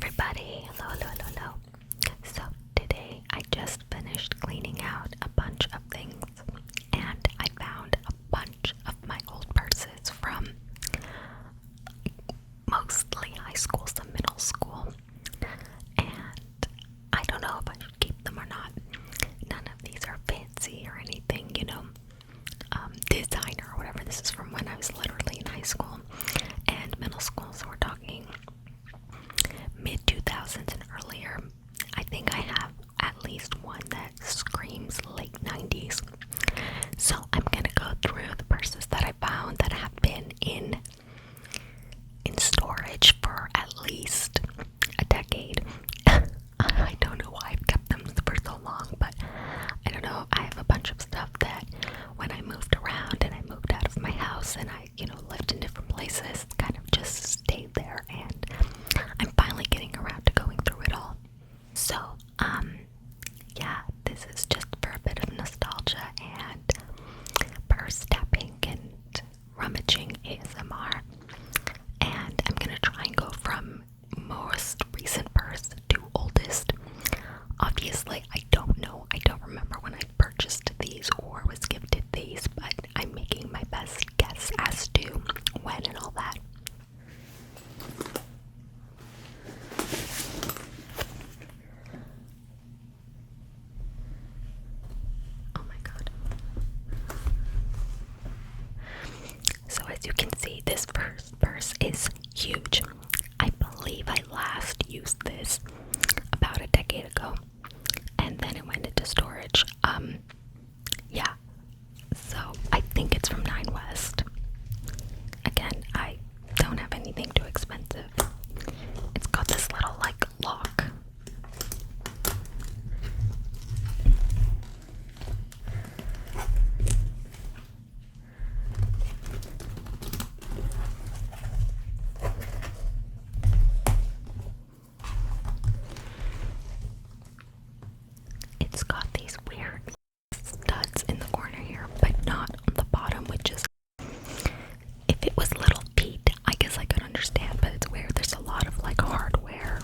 everybody, hello. So today I just finished cleaning out a bunch of things and I found a bunch of my old purses from mostly high school, some middle school, and I don't know if I should keep them or not. None of these are fancy or anything, designer or whatever. This is from when I was literally in high school and middle school, so we're talking mid 2000s and earlier. I think I have at least one that screams late 90s. So I'm gonna go through the purses that I found that have been in storage for at least a decade. I don't know why I've kept them for so long, but I don't know. I have a bunch of stuff that when I moved around and I moved out of my house and I, lived in different places, kind of just stayed there, and I'm finally getting around to going through it all. So, yeah, this is just for a bit of nostalgia and purse tapping and rummaging ASMR. And I'm gonna try and go from most recent purse to oldest. Obviously, I don't know. I don't remember when I purchased these or was gifted these, but I'm making my best guess as to when and all that. Oh my god. So as you can see, this first purse is huge. I believe I last used this about a decade ago, and then it went into storage. Yeah. So I think it's from Nine West. Again, I don't have anything too expensive. It's got this little lock. It's got these weird studs in the corner here, but not on the bottom, which is, if it was little feet, I guess I could understand, but it's weird. There's a lot of hardware.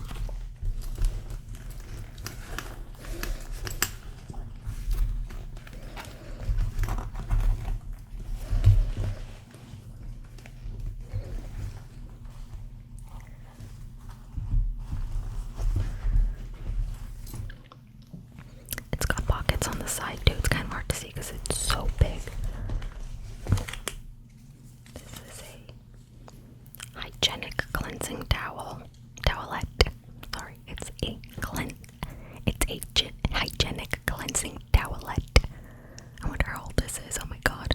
It's got pockets on the side too. It's kind of hard to see because it's so big. This is a hygienic cleansing towelette. Sorry, it's a hygienic cleansing towelette. I wonder how old this is. Oh my god.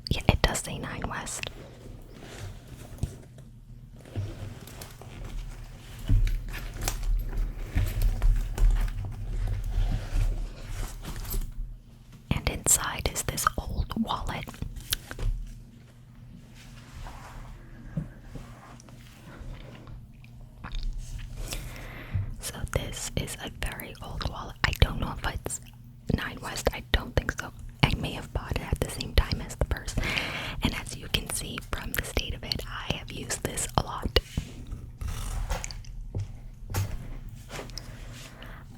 Yeah, it does say Nine West. And inside is this old wallet. So this is a very old wallet. I don't know if it's Nine West. I don't think so. I may have bought it at the same time as the purse. And as you can see from the state of it, I have used this a lot.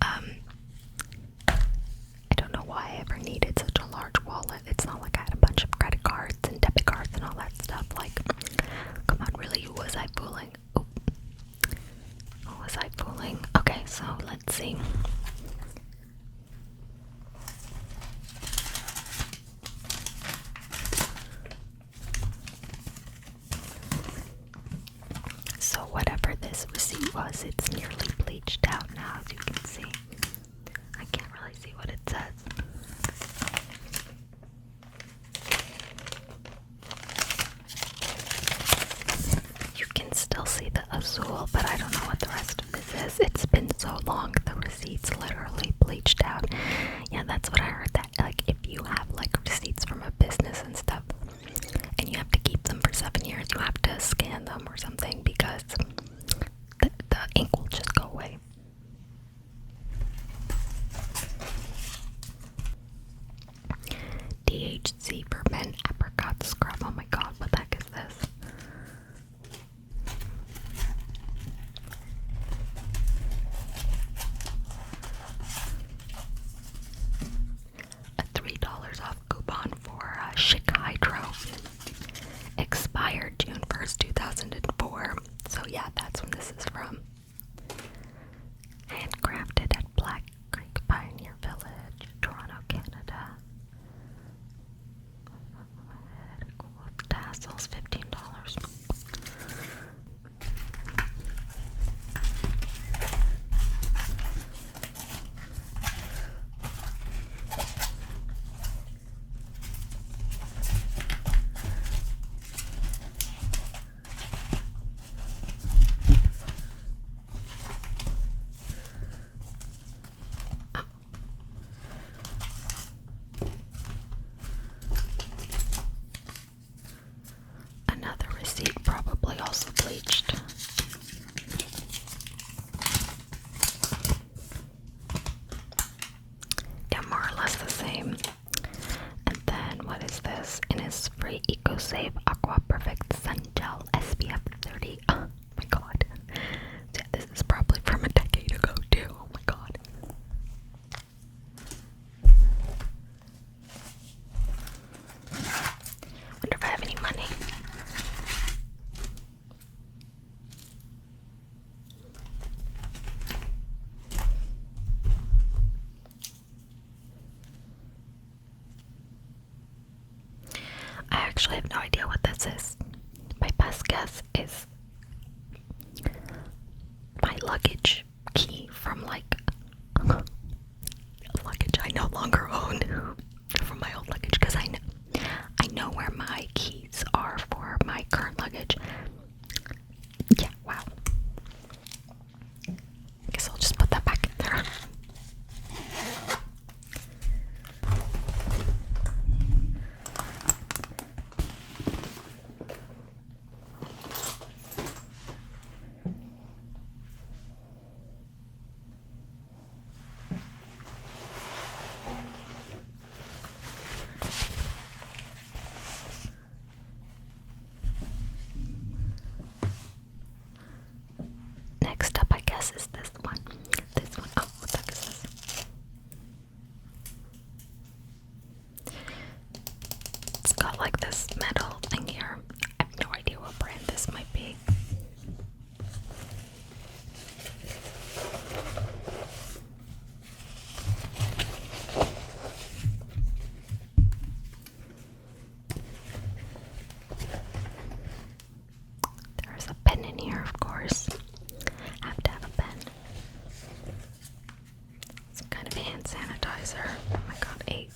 I don't know why I ever needed such a large wallet. It's not like I had a bunch of credit cards and debit cards and all that stuff. Come on, really, who was I fooling? Oh. Who was I fooling? Okay, so let's see. So whatever this receipt was, it's nearly bleached out now, as you can see. I can't really see what it says. You can still see the azul, but I don't know what the rest of this is. It's been so long, the receipt's literally bleached out. Yeah, that's what I heard, that if you have receipts from a business and stuff, and you have to keep them for 7 years, you have to scan them or something, because the ink will just go away. THC for men apricot scrub. Oh my god, what the heck is this? A $3 off coupon for Chic Hydro. Expired June 1st, 2004. So yeah, that's when this is from. Handcrafted at Black Creek Pioneer Village, Toronto, Canada. Tassels, $15. Another receipt, probably also bleached. Yeah, more or less the same. And then, what is this? Innisfree EcoSave Aqua Perfect Sun Gel SPF 30. Oh my god. Yeah, this is probably from a decade ago, too. Oh my god. Wonder if I have any money. I actually have no idea what this is. My best guess is my luggage key from like luggage I no longer own from my old luggage, because I know where my keys are for my current luggage. Yeah, wow. I guess I'll just put that back in there. Next up, I guess, is this one. This one. Oh, what the heck is this? It's got like this metal thing here. I have no idea what brand this might be. There's a pen in here, of course. Have to have a pen. Some kind of hand sanitizer. Oh my god, a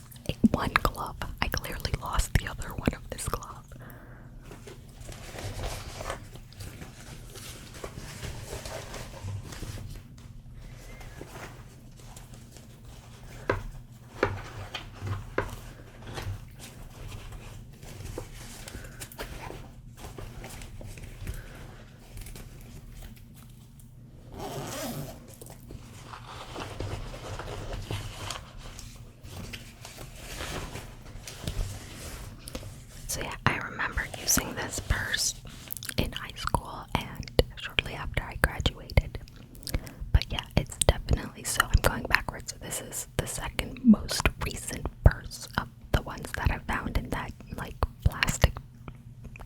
one glove. I clearly lost the other one of this glove. So yeah, I remember using this purse in high school and shortly after I graduated. But yeah, it's definitely, so I'm going backwards. So this is the second most recent purse of the ones that I found in that like plastic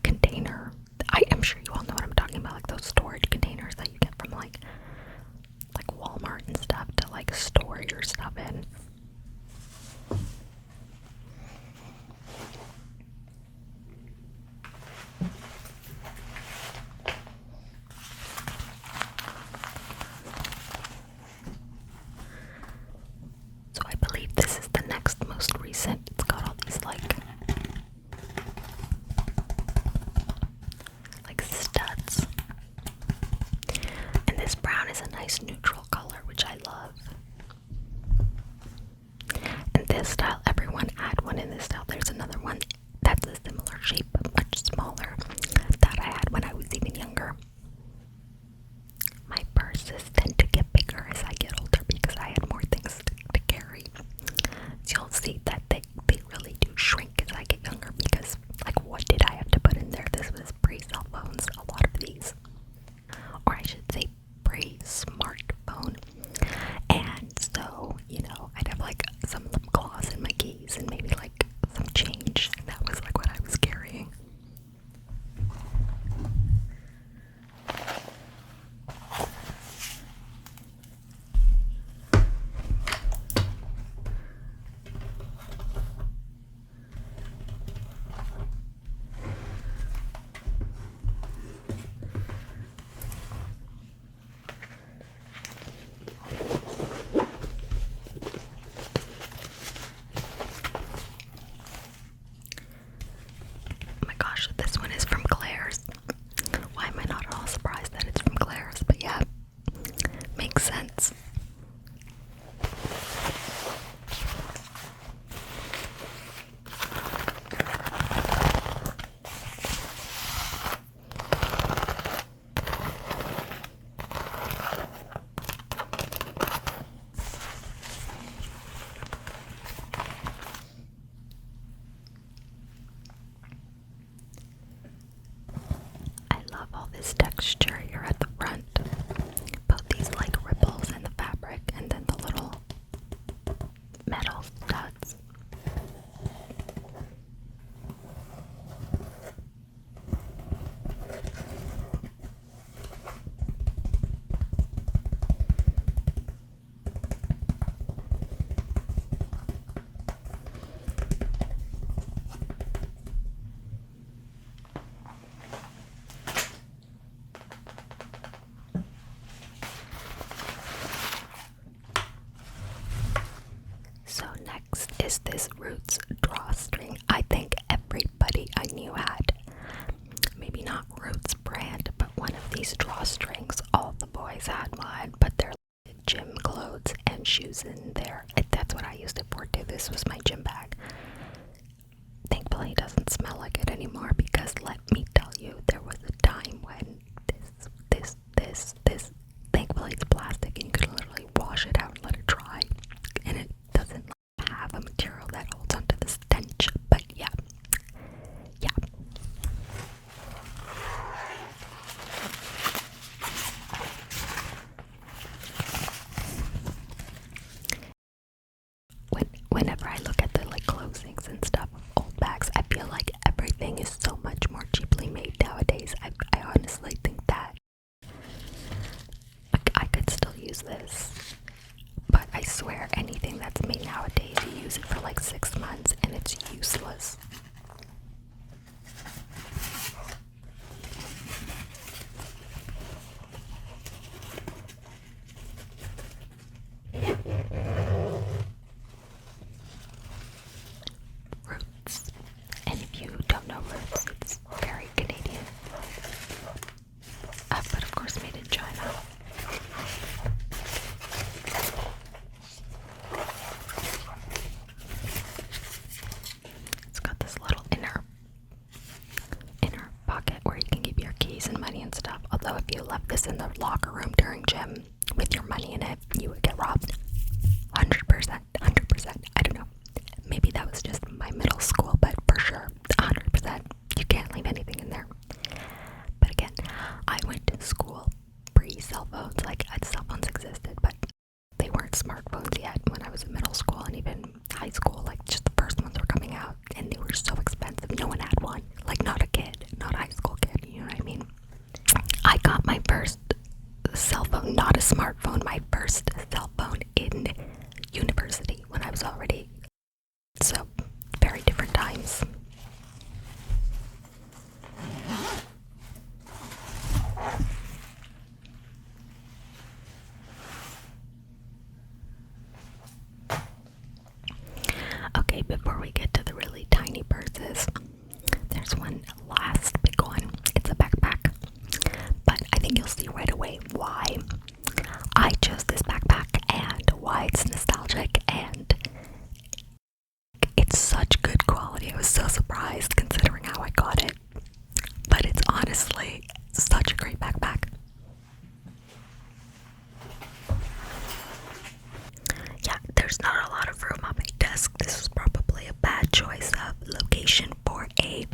container. I am sure you all know what I'm talking about, like those storage containers that you get from like Walmart and stuff to like store your stuff in. So I believe this is the next most recent. It's got all these like studs. And this brown is a nice neutral color, which I love. And this style, everyone had one in this style. There's another one that's a similar shape but much smaller that I had when I was even younger. My purses tend to get bigger as I get older because I had more things to carry. So you'll see that they really do shrink metal studs. So next is this Roots drawstring. I think everybody I knew had, maybe not Roots brand, but one of these drawstrings. All the boys had one, but they're like gym clothes and shoes in there. That's what I used it for too. This was my gym bag. Thankfully it doesn't smell like it anymore, because let me tell you, there was a time when this, thankfully it's plastic and you could literally wash it out and let it dry, and it doesn't have a material that holds onto the stench. But yeah. Whenever I look at the like closings and stuff of old bags, I feel like everything is so much more cheaply made nowadays. I honestly think that I could still use this, but I swear anything that's made nowadays, you use it for like 6 months and it's useless. Roots. And if you don't know Roots, it's very Canadian. But of course made in China. It's got this little inner pocket where you can keep your keys and money and stuff. Although if you left this in the locker room during gym with your money in it, you would get robbed. 100%. I don't know. Maybe that was just my middle school, but for sure, 100%. You can't leave anything in there. But again, I went to school pre-cell phones. Like, cell phones existed, but they weren't smartphones yet when I was in middle school and even high school. Like, just the first ones were coming out, and they were so expensive. No one had one. Like, not a kid, not a high school kid, you know what I mean? I got my first cell phone, not a smartphone, my first cell phone in university when I was already, so very different times. Okay, before we get to the really tiny purses, there's one last big one. It's a backpack, but I think you'll see right away why I chose this backpack and why it's nostalgic, and it's such good quality. I was so surprised considering how I got it, but it's honestly such a great backpack. Yeah, there's not a lot of room on my desk. This was probably a bad choice of location for a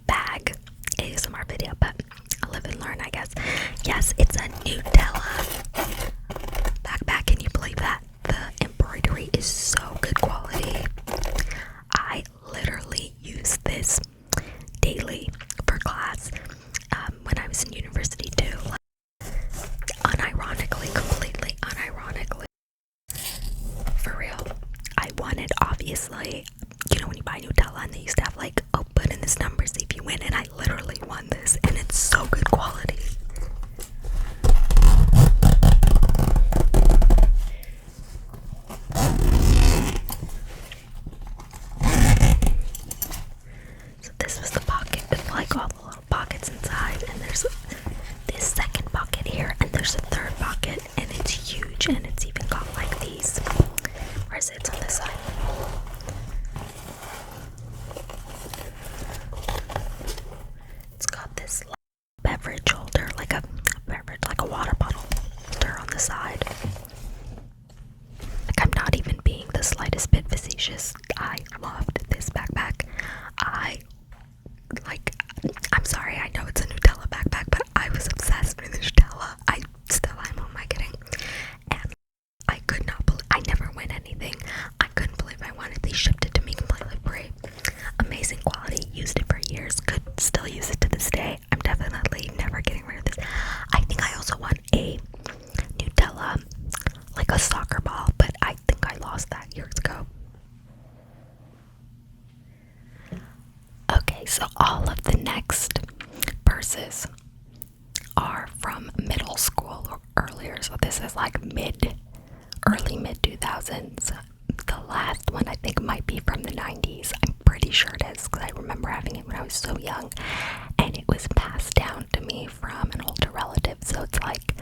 bag ASMR video, but I'll live and learn, I guess. Yes, it's a Nutella backpack. Can you believe that? The embroidery is so good quality. I literally use this daily for class when I was in university too. Unironically, completely unironically. For real. I wanted, obviously, you know when you buy Nutella and they used to have like, oh, put in this number, see if you win, and I literally won this, and it's so good quality. So this was the pocket with like all the little pockets inside, and there's this second pocket here, and there's a third pocket, and it's huge, and it's even got like these, where is it? It's on this side. It's got this beverage holder, like a beverage, like a water bottle holder on the side. Like, I'm not even being the slightest bit facetious. I loved this backpack. I'm sorry, I know it's a Nutella backpack, but I was obsessed with Nutella. I still am, oh my kidding. And body, used it for years, could still use it to this day. I'm definitely never getting rid of this. I think I also want a Nutella, like a soccer ball, but I think I lost that years ago. Okay, so all of the next purses are from middle school or earlier, so this is like early mid 2000s. The last one I think might be from the 90s. I'm pretty sure it is because I remember having it when I was so young, and it was passed down to me from an older relative, so it's like,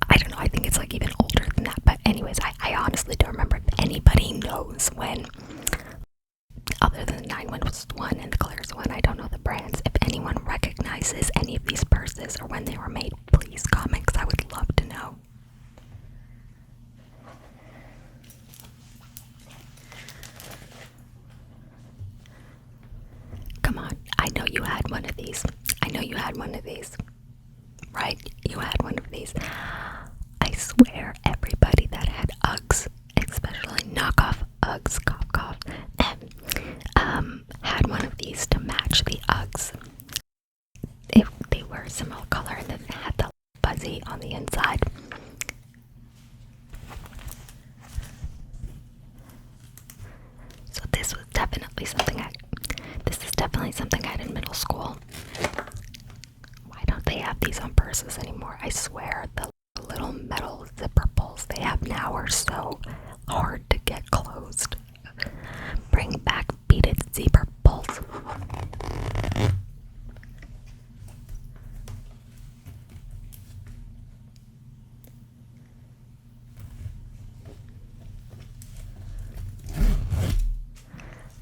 I don't know, I think it's like even older than that. But anyways, I honestly don't remember if anybody knows when, other than the 911 and the Claire's one, I don't know the brands. If anyone recognizes any of these purses or when they were made, please comment because I would love to know. Come on, I know you had one of these. I know you had one of these. Right? You had one of these. I swear everybody that had Uggs, especially knockoff Uggs, cough cough, had one of these to match the Uggs. They were a similar color and then it had the fuzzy on the inside. So this is definitely something I had in middle school. Why don't they have these on purses anymore? I swear the little metal zipper pulls they have now are so hard to get closed. Bring back beaded zipper pulls.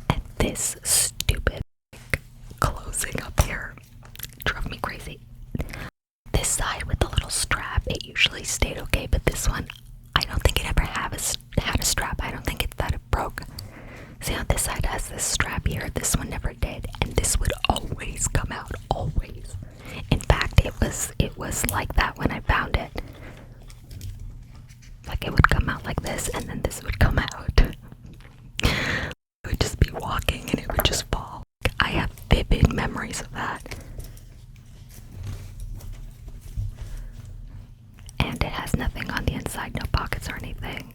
And this stupid closing up here drove me crazy. This side with the little strap, it usually stayed okay, but this one, I don't think it ever had a strap. I don't think it's that it broke. See how this side has this strap here? This one never did, and this would always come out, always. In fact, it was like that when I found it. Like it would come out like this, and then this would come out. I would just be walking, and it would just fall. I have vivid memories of that. And it has nothing on the inside, no pockets or anything.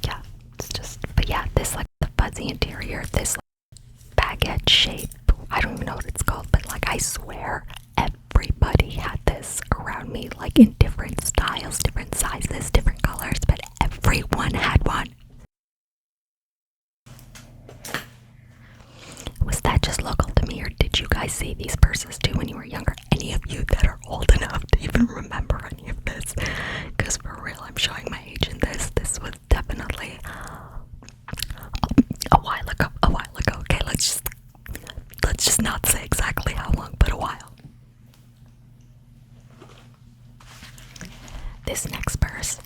Yeah, it's just, but yeah, this like the fuzzy interior, this like, baguette shape, I don't even know what it's called, but like I swear everybody had this around me, like in different styles, different sizes, different colors, but everyone had one. Was that just local to me, or did you guys see these purses too when you were younger? Any of you that are old enough to even remember any of this? Because for real, I'm showing my age in this. This was definitely a while ago. Okay, let's just not say exactly how long, but a while. This next purse,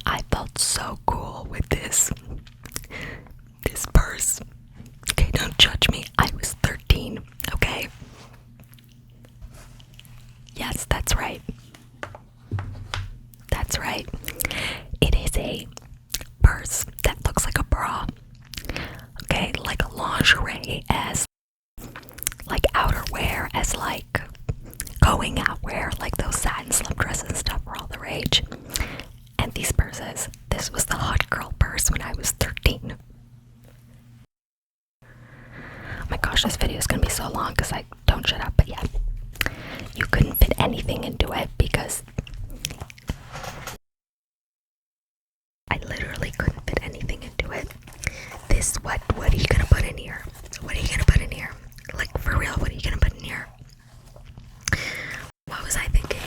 I felt so cool with this purse. Okay, don't judge me. I was 13, okay? Yes, that's right. That's right. It is a purse that looks like a bra. Okay, like lingerie as like outerwear, as like going out wear, like those satin slip dresses and stuff were all the rage. And these purses, this was the hot girl purse when I was 13. Oh my gosh, this video is gonna be so long because I don't shut up, but yeah. You couldn't fit anything into it because I literally couldn't fit anything into it. This, what are you gonna put in here? What are you gonna put in here? Like, for real, what are you gonna put in here? What was I thinking?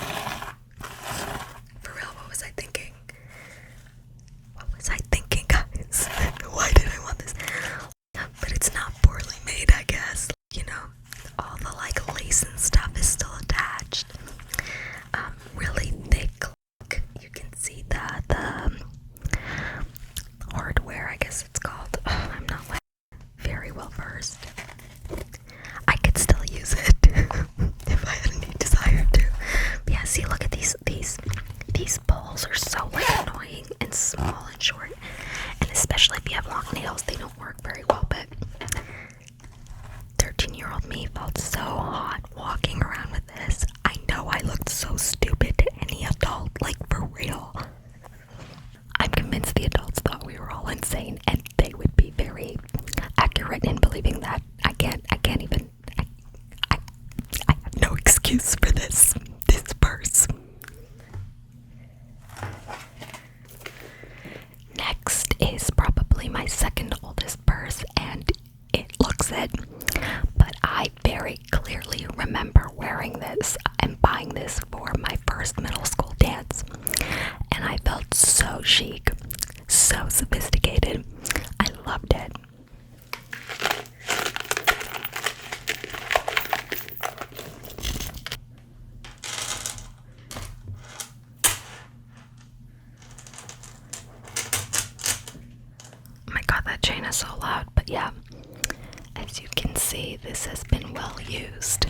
For real, what was I thinking? What was I thinking, guys? Why did I want this? But it's not poorly made, I guess. You know, all the like lace and stuff is still attached. Really thick. Like, you can see the hardware, I guess it's called. I'm not like very well versed. I could still use it if I had any desire to. But yeah, see, look at these balls are so like annoying and small and short, and especially if you have long nails, they don't work very well. But 12-year-old me felt so hot walking around with this. I know I looked so stupid to any adult, like for real. I'm convinced the adults thought we were all insane, and they would be very accurate in believing that. I have no excuse for this purse. Next is probably my second oldest purse, and it looks it, but I very clearly remember wearing this and buying this for my first middle school dance, and I felt so chic, so sophisticated. I loved it. Oh my god, that chain is so loud, but yeah, as you can see, this has been well used.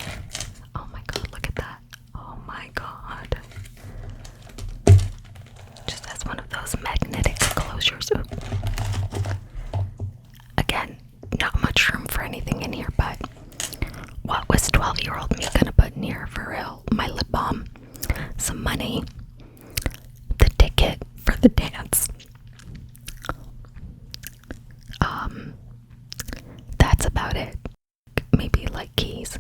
Oh my god, look at that. Oh my god. Just has one of those magnetic closures. Ooh. Again, not much room for anything in here, but what was 12-year-old me gonna put in here for real? My lip balm, some money, the ticket for the dance. That's about it. Maybe like keys.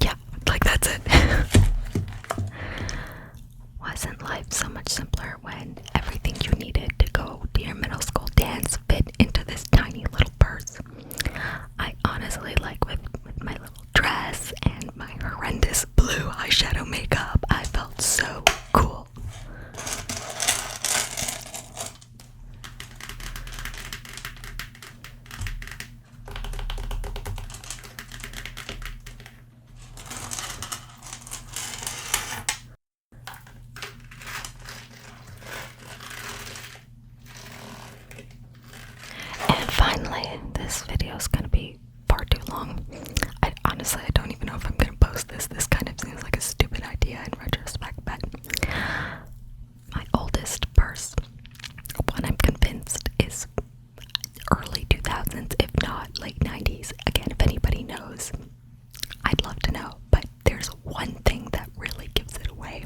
Yeah, like that's it. Wasn't life so much simpler when everything you needed to go to your middle school dance fit into this tiny little purse? I honestly, like with my little dress and my horrendous blue eyeshadow makeup, I felt so cool. And finally, this video is going to be far too long. I don't even know if I'm going to post this. This kind of seems like a stupid idea in retrospect, but my oldest purse, one I'm convinced is early 2000s, if not late 90s. Again, if anybody knows, I'd love to know, but there's one thing that really gives it away.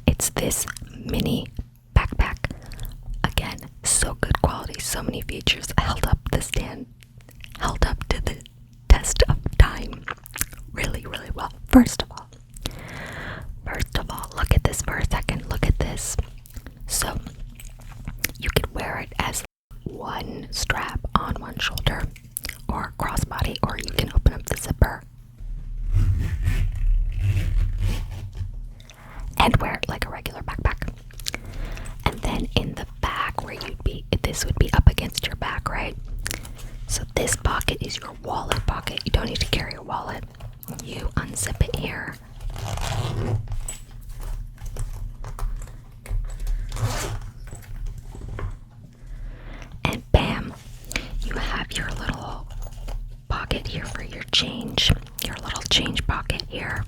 It's this mini backpack. Again, so good quality, so many features, held up to the test of time really, really well. First of all, look at this for a second. Look at this. So you could wear it as one strap on one shoulder or crossbody, or you can open up the zipper and wear it like a regular backpack. And then in the back where this would be up against your back, right? So this pocket is your wallet pocket. You don't need to carry a wallet. You unzip it here. And bam, you have your little pocket here for your change. Your little change pocket here.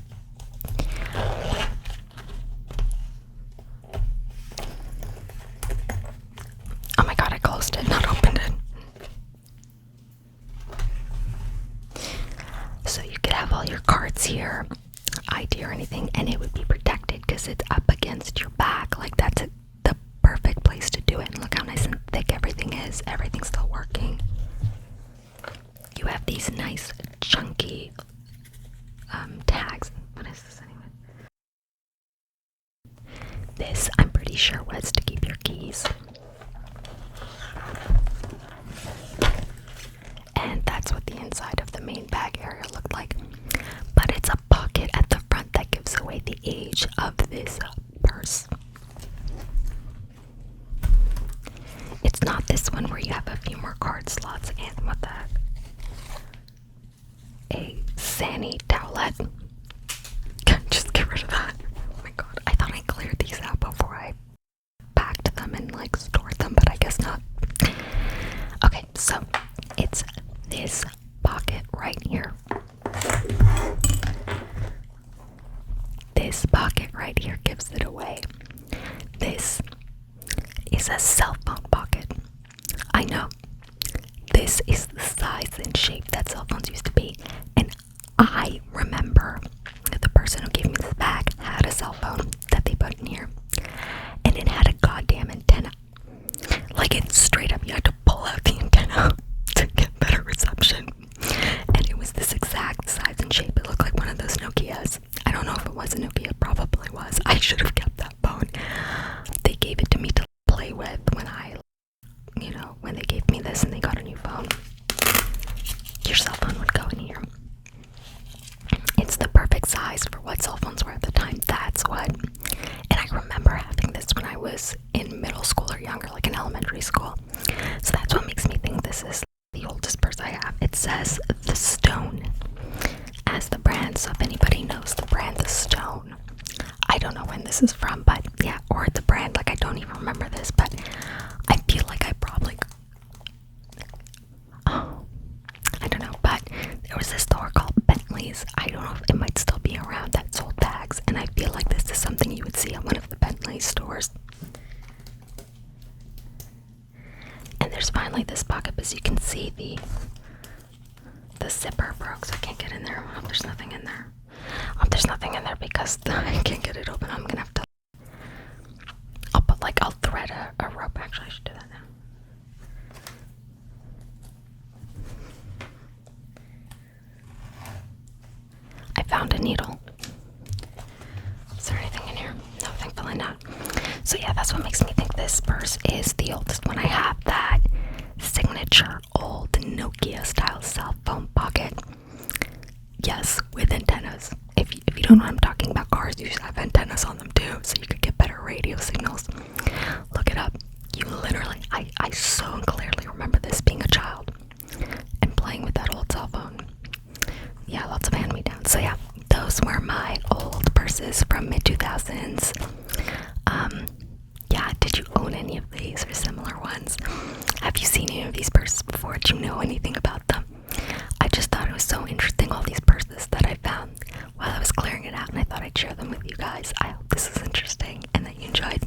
Oh my god, I closed it, not opened it. So you could have all your cards here, ID or anything, and it would be protected because it's up against your back. Like that's the perfect place to do it. And look how nice and thick everything is. Everything's still working. You have these nice chunky tags. What is this anyway? This, I'm pretty sure, was to keep your keys. And that's what the inside of the main bag area looked like. But it's a pocket at the front that gives away the age of this purse. It's not this one where you have a few more card slots and what the heck? A Sani towelette. Just get rid of that. Oh my god, I thought I cleared these out before I packed them and like stored them, but I guess not. Okay, so it's this pocket right here. this is the size and shape that cell phones used to be. And I remember that the person who gave me this bag had a cell phone that they put in here, and it had a goddamn antenna. Like, it straight up, you had to pull out the antenna to get better reception. And it was this exact size and shape. It looked like one of those Nokias. I don't know if it was a Nokia, it probably was. I should have kept that phone. They gave it to me to play with when they gave me this and they got a new phone. Your cell phone would go in here. It's the perfect size for what cell phones were at the time. That's what. And I remember having this when I was in middle school or younger, like in elementary school. So that's what makes me think this is the oldest purse I have. It says The Stone as the brand, so if anybody knows the brand The Stone, I don't know when this is from, but yeah, or the brand, like I don't even remember this, but I feel like I probably, I don't know, but there was this store called Bentley's. I don't know if it might still be around, that sold bags, and I feel like this is something you would see at one of the Bentley stores. And there's finally this pocket, as you can see, the zipper broke, so I can't get in there. I hope there's nothing in there. I hope there's nothing in there because I can't get it open. I'm gonna have to, I'll thread a rope. Actually, I should do that now. I found a needle. Is there anything in here? No, thankfully not. So yeah, that's what makes me think this purse is the oldest one I have. That signature old Nokia style cell phone pocket. Yes, with antennas. If you don't know what I'm talking about, cars usually have antennas on them too, so you could get better radio signals. Look it up. You literally, I so clearly remember this being a child and playing with that old cell phone. Yeah, lots of hand-me-downs. So yeah, those were my old purses from mid-2000s. Yeah, did you own any of these or similar ones? Have you seen any of these purses before? Do you know anything about them? I just thought it was so interesting, all these purses that I found while I was clearing it out, and I thought I'd share them with you guys. I hope this is interesting and that you enjoyed.